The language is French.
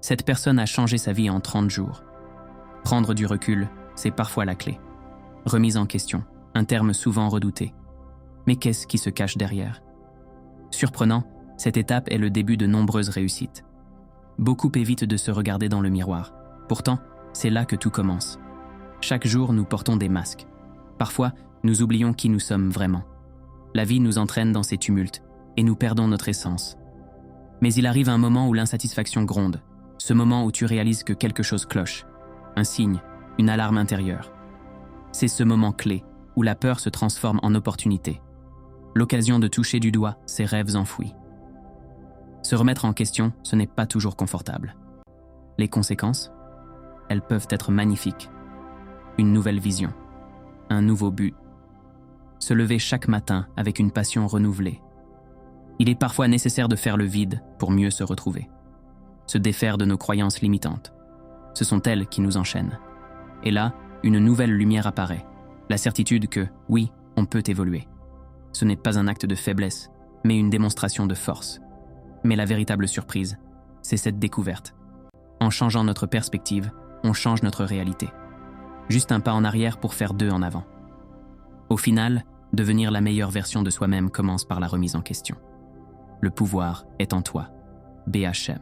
Cette personne a changé sa vie en 30 jours. Prendre du recul, c'est parfois la clé. Remise en question, un terme souvent redouté. Mais qu'est-ce qui se cache derrière? Surprenant, cette étape est le début de nombreuses réussites. Beaucoup évitent de se regarder dans le miroir. Pourtant, c'est là que tout commence. Chaque jour, nous portons des masques. Parfois, nous oublions qui nous sommes vraiment. La vie nous entraîne dans ces tumultes et nous perdons notre essence. Mais il arrive un moment où l'insatisfaction gronde, ce moment où tu réalises que quelque chose cloche, un signe, une alarme intérieure. C'est ce moment clé où la peur se transforme en opportunité, l'occasion de toucher du doigt ses rêves enfouis. Se remettre en question, ce n'est pas toujours confortable. Les conséquences, elles peuvent être magnifiques. Une nouvelle vision, un nouveau but. Se lever chaque matin avec une passion renouvelée. Il est parfois nécessaire de faire le vide pour mieux se retrouver. Se défaire de nos croyances limitantes. Ce sont elles qui nous enchaînent. Et là, une nouvelle lumière apparaît. La certitude que, oui, on peut évoluer. Ce n'est pas un acte de faiblesse, mais une démonstration de force. Mais la véritable surprise, c'est cette découverte. En changeant notre perspective, on change notre réalité. Juste un pas en arrière pour faire 2 en avant. Au final, devenir la meilleure version de soi-même commence par la remise en question. Le pouvoir est en toi. BHM.